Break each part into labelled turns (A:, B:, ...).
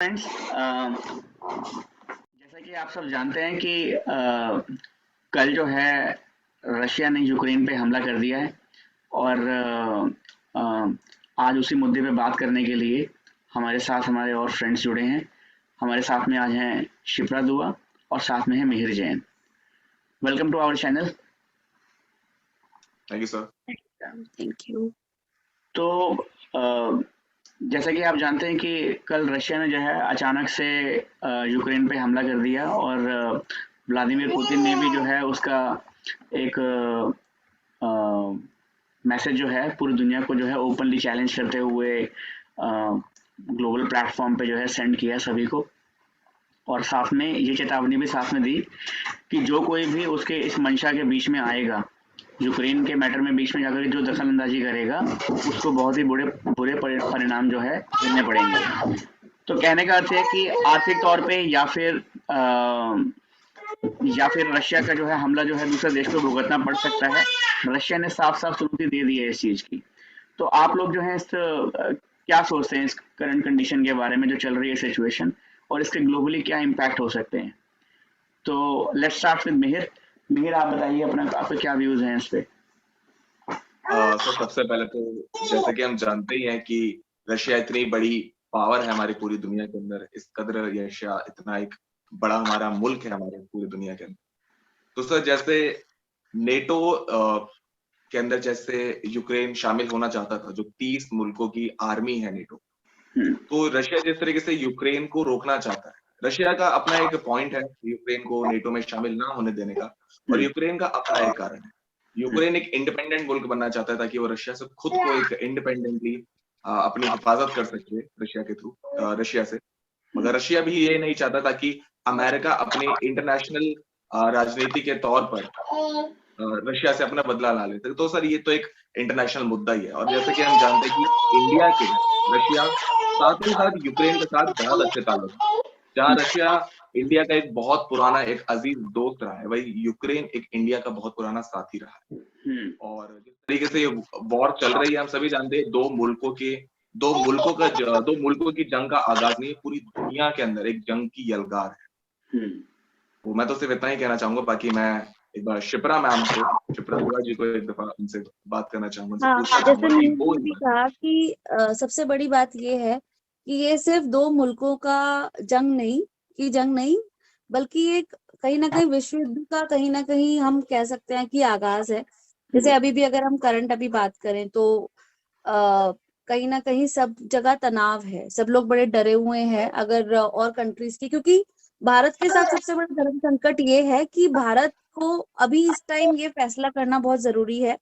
A: Friends, जैसा कि आप सब जानते हैं कि कल जो है रशिया ने यूक्रेन पे हमला कर दिया है और आज उसी मुद्दे पे बात करने के लिए हमारे साथ हमारे और फ्रेंड्स जुड़े हैं। हमारे साथ में आज हैं शिप्रा दुआ और साथ में है Mihir Jain. Welcome to our channel.
B: Thank you sir.
C: Thank you.
A: तो जैसा कि आप जानते हैं कि कल रशिया ने जो है अचानक से यूक्रेन पे हमला कर दिया और व्लादिमीर पुतिन ने भी जो है उसका एक मैसेज जो है पूरी दुनिया को जो है ओपनली चैलेंज करते हुए ग्लोबल प्लेटफॉर्म पे जो है सेंड किया सभी को, और साथ में ये चेतावनी भी साथ में दी कि जो कोई भी उसके इस मंशा के बीच में आएगा, यूक्रेन के मैटर में बीच में जाकर जो दखल अंदाजी करेगा, उसको बहुत ही बुरे परिणाम जो है झेलने पड़ेंगे। तो कहने का अर्थ है कि आर्थिक तौर पे या फिर रशिया का जो है हमला जो है दूसरे देश को भुगतना पड़ सकता है। रशिया ने साफ साफ चुनौती दे दी है इस चीज की। तो आप लोग जो है इस क्या सोचते हैं इस करंट कंडीशन के बारे में जो चल रही है सिचुएशन, और इसके ग्लोबली क्या इम्पैक्ट हो सकते हैं? तो let's start with Mihir. Mihir, आप बताइए अपना, आपके क्या व्यूज हैं इस पे?
B: सर सबसे पहले तो जैसे कि हम जानते ही हैं कि रशिया इतनी बड़ी पावर है हमारी पूरी दुनिया के अंदर, इस कदर रशिया इतना एक बड़ा हमारा मुल्क है हमारे पूरी दुनिया के अंदर। तो सर जैसे नेटो के अंदर जैसे यूक्रेन शामिल होना चाहता था, जो 30 मुल्कों की आर्मी है नेटो, तो रशिया जिस तरीके से यूक्रेन को रोकना चाहता है, रशिया का अपना एक पॉइंट है यूक्रेन को नेटो में शामिल ना होने देने का, और यूक्रेन का अपना एक कारण है। यूक्रेन एक इंडिपेंडेंट मुल्क बनना चाहता है ताकि वो रशिया से खुद को एक इंडिपेंडेंटली अपनी हिफाजत कर सके रशिया के थ्रू, रशिया से। मगर रशिया भी ये नहीं चाहता था कि अमेरिका अपने इंटरनेशनल राजनीति के तौर पर रशिया से अपना बदला ला ले। तो सर ये तो एक इंटरनेशनल मुद्दा ही है, और जैसे कि हम जानते हैं कि इंडिया के रशिया साथ ही साथ यूक्रेन के साथ बहुत अच्छे ताल्लुक है। जहाँ रशिया इंडिया का एक बहुत पुराना एक अजीज दोस्त रहा है, वही यूक्रेन एक इंडिया का बहुत पुराना साथी रहा है। और जिस तरीके से ये वॉर चल रही है, हम सभी जानते हैं दो मुल्कों की जंग का आगाज नहीं, पूरी दुनिया के अंदर एक जंग की यलगार है। तो मैं तो सिर्फ इतना ही कहना चाहूंगा, बाकी मैं एक बार शिप्रा दुआ जी को एक दफा उनसे बात करना चाहूंगा।
C: हाँ, जैसे मैंने भी कहा कि सबसे बड़ी बात ये है कि ये सिर्फ दो मुल्कों का जंग नहीं, बल्कि एक कहीं ना कहीं विश्व युद्ध का कहीं ना कहीं हम कह सकते हैं कि आगाज है। जैसे अभी भी अगर हम करंट अभी बात करें तो कहीं ना कहीं सब जगह तनाव है, सब लोग बड़े डरे हुए हैं अगर और कंट्रीज की, क्योंकि भारत के साथ सबसे बड़ा धर्म संकट ये है कि भारत को अभी इस टाइम ये फैसला करना बहुत जरूरी है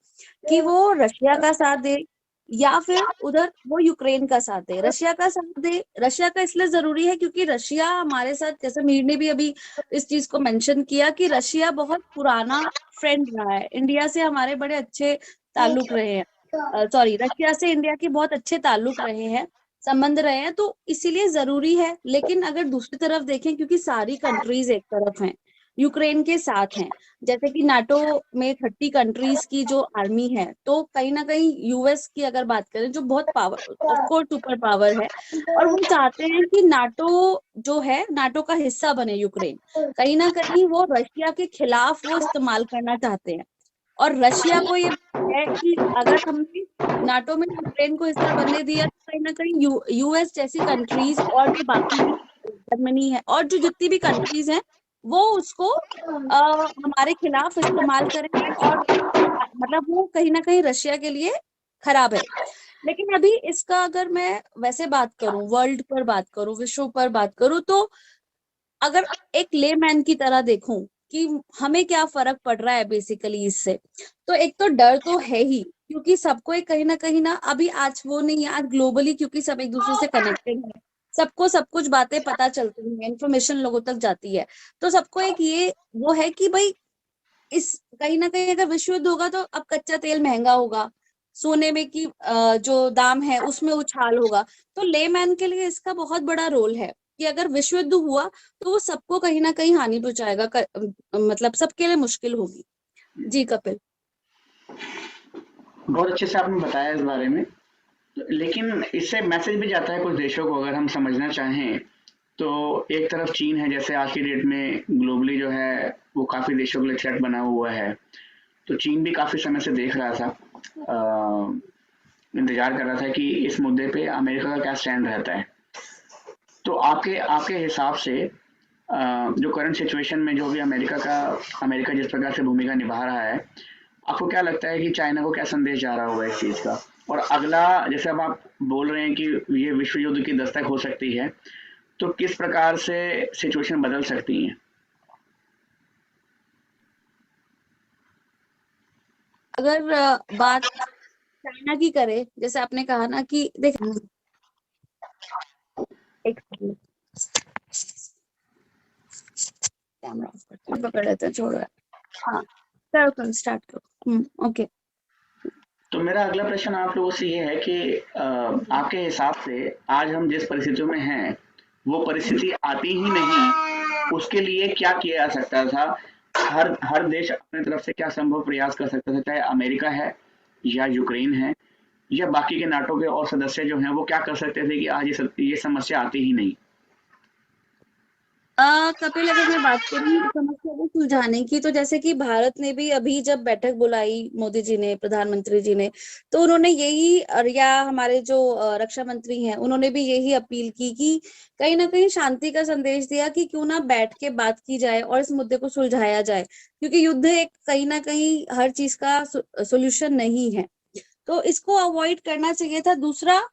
C: कि वो रशिया का साथ दे या फिर उधर वो यूक्रेन का साथ दे। रशिया का इसलिए जरूरी है क्योंकि रशिया हमारे साथ, जैसे मीर ने भी अभी इस चीज को मेंशन किया कि रशिया बहुत पुराना फ्रेंड रहा है, इंडिया से हमारे बड़े अच्छे ताल्लुक रहे हैं। सॉरी, रशिया से इंडिया के बहुत अच्छे ताल्लुक रहे हैं, संबंध रहे हैं, तो इसीलिए जरूरी है। लेकिन अगर दूसरी तरफ देखें, क्योंकि सारी कंट्रीज एक तरफ हैं, यूक्रेन के साथ हैं, जैसे कि नाटो में 30 कंट्रीज की जो आर्मी है, तो कहीं ना कहीं यूएस की अगर बात करें जो बहुत power, of course super power है, और वो चाहते हैं कि नाटो जो है, नाटो का हिस्सा बने यूक्रेन। कहीं ना कहीं वो रशिया के खिलाफ वो इस्तेमाल करना चाहते हैं, और रशिया को ये है कि अगर हमने नाटो में यूक्रेन को हिस्सा बनने दिया तो कहीं ना कहीं यूएस जैसी कंट्रीज और जो बाकी जर्मनी है और जो जितनी भी कंट्रीज हैं वो उसको हमारे खिलाफ इस्तेमाल करेंगे, और मतलब वो कहीं ना कहीं रशिया के लिए खराब है। लेकिन अभी इसका अगर मैं वैसे बात करूं, वर्ल्ड पर बात करूं, विश्व पर बात करूं, तो अगर एक लेमैन की तरह देखूं कि हमें क्या फर्क पड़ रहा है बेसिकली इससे, तो एक तो डर तो है ही, क्योंकि सबको एक कहीं ना अभी आज वो नहीं है, आज ग्लोबली क्योंकि सब एक दूसरे से कनेक्टेड है, सबको सब कुछ बातें पता चलती हैं, इन्फॉर्मेशन लोगों तक जाती है, तो सबको एक ये वो है कि भाई इस कहीं ना कहीं अगर विश्व युद्ध होगा तो अब कच्चा तेल महंगा होगा, सोने में की जो दाम है उसमें उछाल होगा। तो लेमैन के लिए इसका बहुत बड़ा रोल है कि अगर विश्व युद्ध हुआ तो वो सबको कहीं ना कहीं हानि पहुंचाएगा, मतलब सबके लिए मुश्किल होगी। जी कपिल,
A: बहुत अच्छे से आपने बताया इस बारे में। लेकिन इससे मैसेज भी जाता है कुछ देशों को, अगर हम समझना चाहें तो एक तरफ चीन है, जैसे आज की डेट में ग्लोबली जो है वो काफ़ी देशों के लिए थ्रेट बना हुआ है। तो चीन भी काफ़ी समय से देख रहा था, इंतज़ार कर रहा था कि इस मुद्दे पे अमेरिका का क्या स्टैंड रहता है। तो आपके आपके हिसाब से जो करंट सिचुएशन में जो भी अमेरिका जिस प्रकार से भूमिका निभा रहा है, आपको क्या लगता है कि चाइना को क्या संदेश जा रहा होगा इस चीज़ का? और अगला, जैसे अब आप बोल रहे हैं कि ये विश्व युद्ध की दस्तक हो सकती है, तो किस प्रकार से सिचुएशन बदल सकती है?
C: अगर बात चाइना की करें, जैसे आपने कहा ना कि देख, एक कैमरा ऑफ करते हैं, पकड़ लेते हैं, छोड़ो यार। हाँ, करो करो, स्टार्ट करो। ओके।
A: तो मेरा अगला प्रश्न आप लोगों से ये है कि आपके हिसाब से आज हम जिस परिस्थितियों में हैं, वो परिस्थिति आती ही नहीं, उसके लिए क्या किया जा सकता था? हर देश अपनी तरफ से क्या संभव प्रयास कर सकता था, चाहे अमेरिका है या यूक्रेन है या बाकी के नाटो के और सदस्य जो हैं, वो क्या कर सकते थे कि आज ये समस्या आती ही नहीं?
C: कपिल, अगर मैं बात करूं समस्या को सुलझाने की, तो जैसे कि भारत ने भी अभी जब बैठक बुलाई मोदी जी ने, प्रधानमंत्री जी ने, तो उन्होंने यही, और या हमारे जो रक्षा मंत्री हैं, उन्होंने भी यही अपील की कि कहीं ना कहीं शांति का संदेश दिया कि क्यों ना बैठ के बात की जाए और इस मुद्दे को सुलझाया जाए, क्योंकि युद्ध एक कहीं ना कहीं हर चीज का सोल्यूशन नहीं है। तो इसको अवॉइड करना चाहिए था। दूसरा,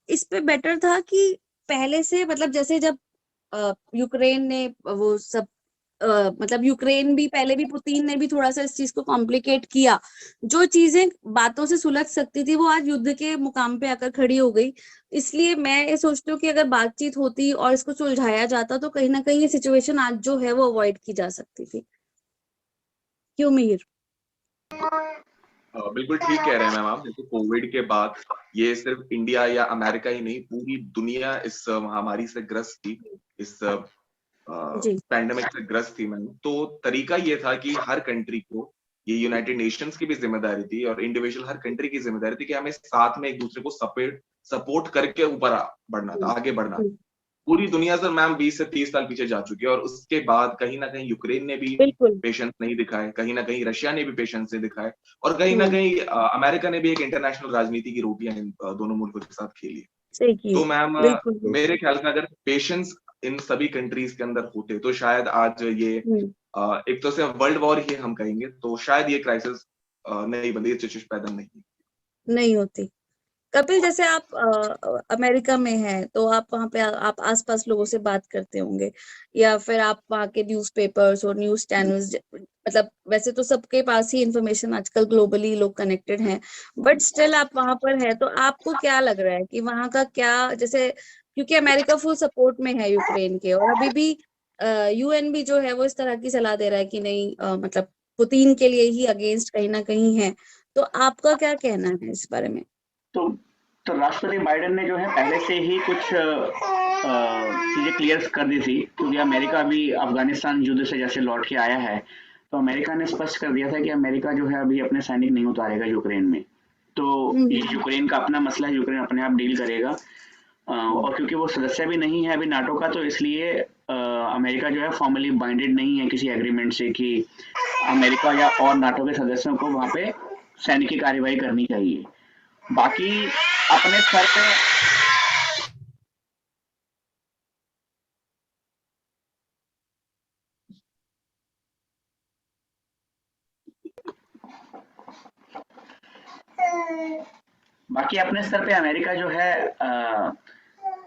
C: इस पे बेटर था कि पहले से, मतलब जैसे जब यूक्रेन ने वो सब, मतलब यूक्रेन भी पहले भी, पुतिन ने भी थोड़ा सा इस चीज को कॉम्प्लिकेट किया। जो चीजें बातों से सुलझ सकती थी, वो आज युद्ध के मुकाम पे आकर खड़ी हो गई। इसलिए मैं ये सोचती हूँ कि अगर बातचीत होती और इसको सुलझाया जाता, तो कहीं ना कहीं ये सिचुएशन आज जो है वो अवॉइड की जा सकती थी। क्यों मीर?
B: बिल्कुल ठीक कह रहे हैं मैम आप। जैसे कोविड के बाद ये सिर्फ इंडिया या अमेरिका ही नहीं, पूरी दुनिया इस महामारी से ग्रस्त थी, इस
C: जी,
B: पैंडेमिक से ग्रस्त थी मैम। तो तरीका ये था कि हर कंट्री को, ये यूनाइटेड नेशंस की भी जिम्मेदारी थी और इंडिविजुअल हर कंट्री की जिम्मेदारी थी कि हमें साथ में एक दूसरे को सपोर्ट करके ऊपर बढ़ना था, आगे बढ़ना। पूरी दुनिया से मैम 20 से 30 साल पीछे जा चुकी है और उसके बाद कहीं ना कहीं यूक्रेन ने भी
C: बिल्कुल।
B: पेशेंस नहीं दिखाए, कहीं ना कहीं रशिया ने भी पेशेंस नहीं दिखाए और कहीं ना
C: हम्म,
B: कहीं अमेरिका ने भी एक इंटरनेशनल राजनीति की रोटियां इन दोनों मुल्कों के साथ खेली।
C: सही की है।
B: तो मैम
C: बिल्कुल बिल्कुल।
B: मेरे ख्याल से अगर पेशेंस इन सभी कंट्रीज के अंदर होते तो शायद आज ये
C: हम्म,
B: एक तो से वर्ल्ड वॉर ही हम कहेंगे, तो शायद ये क्राइसिस नहीं बनती, ये सिचुएशन पैदा नहीं।
C: नहीं होती। कपिल, जैसे आप अमेरिका में हैं, तो आप वहाँ पे आप आसपास लोगों से बात करते होंगे, या फिर आप वहाँ के न्यूज़पेपर्स और न्यूज़ चैनल्स, मतलब वैसे तो सबके पास ही इंफॉर्मेशन आजकल ग्लोबली लोग कनेक्टेड हैं, बट स्टिल आप वहाँ पर है, तो आपको क्या लग रहा है कि वहाँ का क्या, जैसे क्योंकि अमेरिका फुल सपोर्ट में है यूक्रेन के, और अभी भी यूएन भी जो है वो इस तरह की सलाह दे रहा है कि नहीं, मतलब पुतिन के लिए ही अगेंस्ट कहीं ना कहीं है। तो आपका क्या कहना है इस बारे में?
A: तो तो राष्ट्रपति बाइडेन ने जो है पहले से ही कुछ चीज़ें क्लियर कर दी थी, क्योंकि अमेरिका भी अफगानिस्तान युद्ध से जैसे लौट के आया है, तो अमेरिका ने स्पष्ट कर दिया था कि अमेरिका जो है अभी अपने सैनिक नहीं उतारेगा यूक्रेन में। तो ये
C: हम्म,
A: यूक्रेन का अपना मसला है, यूक्रेन अपने आप डील करेगा। और क्योंकि वो सदस्य भी नहीं है अभी नाटो का, तो इसलिए अमेरिका जो है फॉर्मली बाइंडेड नहीं है किसी एग्रीमेंट से कि अमेरिका या और नाटो के सदस्यों को वहाँ पे सैनिक कार्रवाई करनी चाहिए। बाकी अपने स्तर पे बाकी अपने स्तर पे अमेरिका जो है,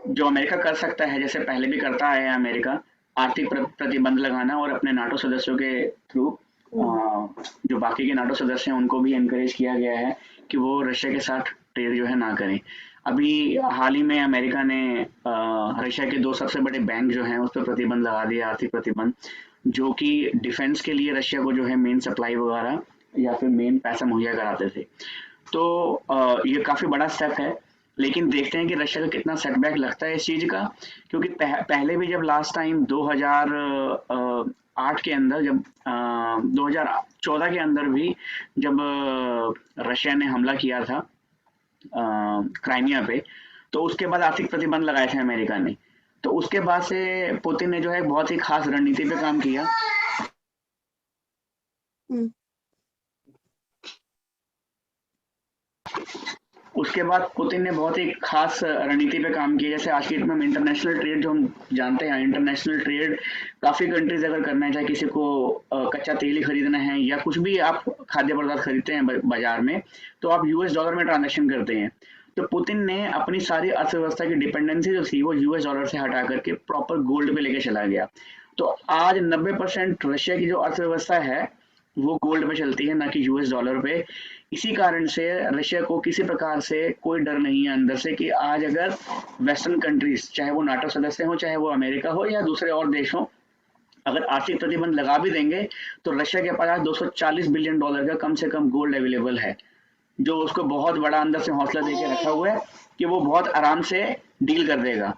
A: जो अमेरिका कर सकता है, जैसे पहले भी करता आया है अमेरिका, आर्थिक प्रतिबंध लगाना और अपने नाटो सदस्यों के थ्रू जो बाकी के नाटो सदस्य हैं उनको भी एनकरेज किया गया है कि वो रशिया के साथ ट्रेड जो है ना करें। अभी हाल ही में अमेरिका ने रशिया के दो सबसे बड़े बैंक जो हैं उस पर प्रतिबंध लगा दिया, आर्थिक प्रतिबंध, जो कि डिफेंस के लिए रशिया को जो है मेन सप्लाई वगैरह या फिर मेन पैसा मुहैया कराते थे। तो ये काफ़ी बड़ा स्टेप है, लेकिन देखते हैं कि रशिया का कितना सेटबैक लगता है इस चीज़ का, क्योंकि पहले भी जब लास्ट टाइम 2008 के अंदर, जब 2014 के अंदर भी जब रशिया ने हमला किया था क्राइमिया पे, तो उसके बाद आर्थिक प्रतिबंध लगाए थे अमेरिका ने। तो उसके बाद से पुतिन ने जो है बहुत ही खास रणनीति पे काम किया।
C: हम्म,
A: उसके बाद पुतिन ने बहुत ही खास रणनीति पे काम किया। जैसे आज की डेट में हम इंटरनेशनल ट्रेड जो हम जानते हैं, इंटरनेशनल ट्रेड काफ़ी कंट्रीज अगर करना है, चाहे किसी को कच्चा तेल ही खरीदना है या कुछ भी आप खाद्य पदार्थ खरीदते हैं बाजार में, तो आप यूएस डॉलर में ट्रांजेक्शन करते हैं। तो पुतिन ने अपनी सारी अर्थव्यवस्था की डिपेंडेंसी जो थी वो यूएस डॉलर से हटा करके प्रॉपर गोल्ड पे लेके चला गया। तो आज 90% रशिया की जो अर्थव्यवस्था है वो गोल्ड पे चलती है, ना कि यूएस डॉलर पे। इसी कारण से रशिया को किसी प्रकार से कोई डर नहीं है अंदर से कि आज अगर वेस्टर्न कंट्रीज, चाहे वो नाटो सदस्य हो, चाहे वो अमेरिका हो या दूसरे और देश हो, अगर आर्थिक प्रतिबंध लगा भी देंगे तो रशिया के पास आज 240 बिलियन डॉलर का कम से कम गोल्ड अवेलेबल है, जो उसको बहुत बड़ा अंदर से हौसला देके रखा हुआ है कि वो बहुत आराम से डील कर देगा।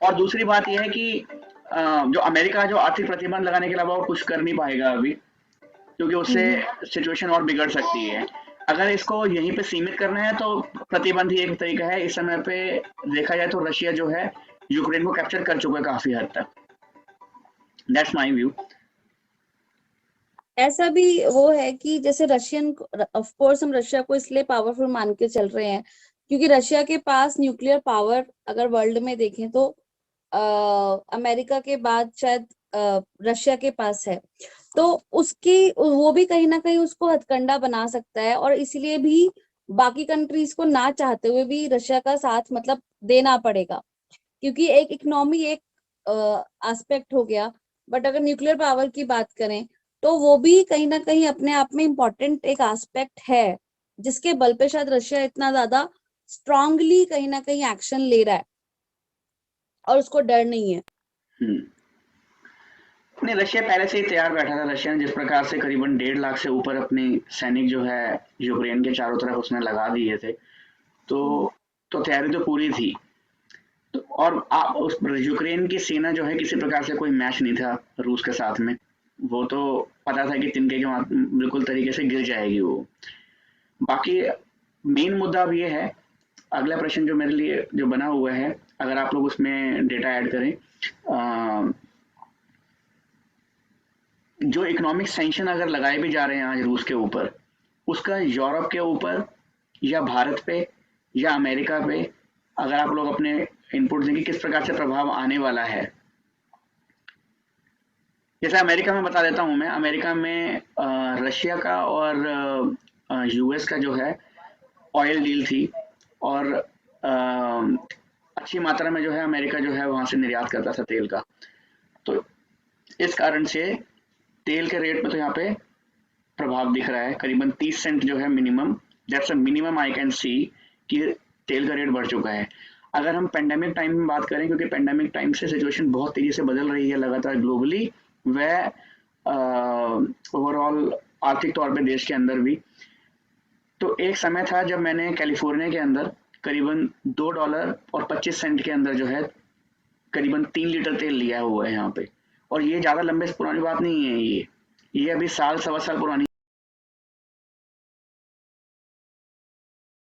A: और दूसरी बात यह है कि जो अमेरिका जो आर्थिक प्रतिबंध लगाने के अलावा वो कुछ कर नहीं पाएगा अभी, क्योंकि उससे सिचुएशन और बिगड़ सकती है। अगर इसको यहीं पे सीमित करना है तो प्रतिबंध ही एक तरीका है। इस समय पे देखा जाए तो रशिया जो है यूक्रेन को कैप्चर कर चुका है काफी हद तक। That's my view.
C: ऐसा भी वो है कि जैसे रशियन, ऑफ कोर्स हम रशिया को इसलिए पावरफुल मान के चल रहे हैं क्योंकि रशिया के पास न्यूक्लियर पावर अगर वर्ल्ड में देखें तो अमेरिका के बाद शायद रशिया के पास है। तो उसकी वो भी कहीं ना कहीं उसको हथकंडा बना सकता है, और इसीलिए भी बाकी कंट्रीज को ना चाहते हुए भी रशिया का साथ मतलब देना पड़ेगा, क्योंकि एक इकोनॉमी एक एस्पेक्ट हो गया। बट अगर न्यूक्लियर पावर की बात करें तो वो भी कहीं ना कहीं अपने आप में इम्पोर्टेंट एक एस्पेक्ट है, जिसके बल पे शायद रशिया इतना ज्यादा स्ट्रांगली कहीं ना कहीं एक्शन ले रहा है और उसको डर नहीं है।
A: नहीं, रशिया पहले से ही तैयार बैठा था। रशिया ने जिस प्रकार से करीबन 1.5 लाख से ऊपर अपने सैनिक जो है यूक्रेन के चारों तरफ उसने लगा दिए थे, तो तैयारी तो पूरी थी। तो और उस यूक्रेन की सेना जो है किसी प्रकार से कोई मैच नहीं था रूस के साथ में। वो तो पता था कि तिनके के बिल्कुल तरीके से गिर जाएगी वो। बाकी मेन मुद्दा अब ये है, अगला प्रश्न जो मेरे लिए जो बना हुआ है, अगर आप लोग उसमें डेटा ऐड करें, जो इकोनॉमिक सैंक्शन अगर लगाए भी जा रहे हैं आज रूस के ऊपर, उसका यूरोप के ऊपर या भारत पे या अमेरिका पे, अगर आप लोग अपने इनपुट देंगे किस प्रकार से प्रभाव आने वाला है। जैसे अमेरिका में बता देता हूं मैं, अमेरिका में रशिया का और यूएस का जो है ऑयल डील थी, और अच्छी मात्रा में जो है अमेरिका जो है वहां से निर्यात करता था तेल का। तो इस कारण से तेल के रेट में तो यहाँ पे प्रभाव दिख रहा है, करीबन 30 सेंट जो है minimum, that's a minimum I can see कि तेल का रेट बढ़ चुका है। अगर हम पेंडेमिक टाइम में बात करें, क्योंकि पेंडेमिक टाइम से सिचुएशन बहुत तेजी से बदल रही है लगातार ग्लोबली व ओवरऑल आर्थिक तौर पे देश के अंदर भी, तो एक समय था जब मैंने कैलिफोर्निया के अंदर करीबन $2.25 के अंदर जो है करीबन 3 लीटर तेल लिया हुआ है यहाँ पे। और ये ज़्यादा लंबे से पुरानी बात नहीं है, ये अभी साल सवा साल पुरानी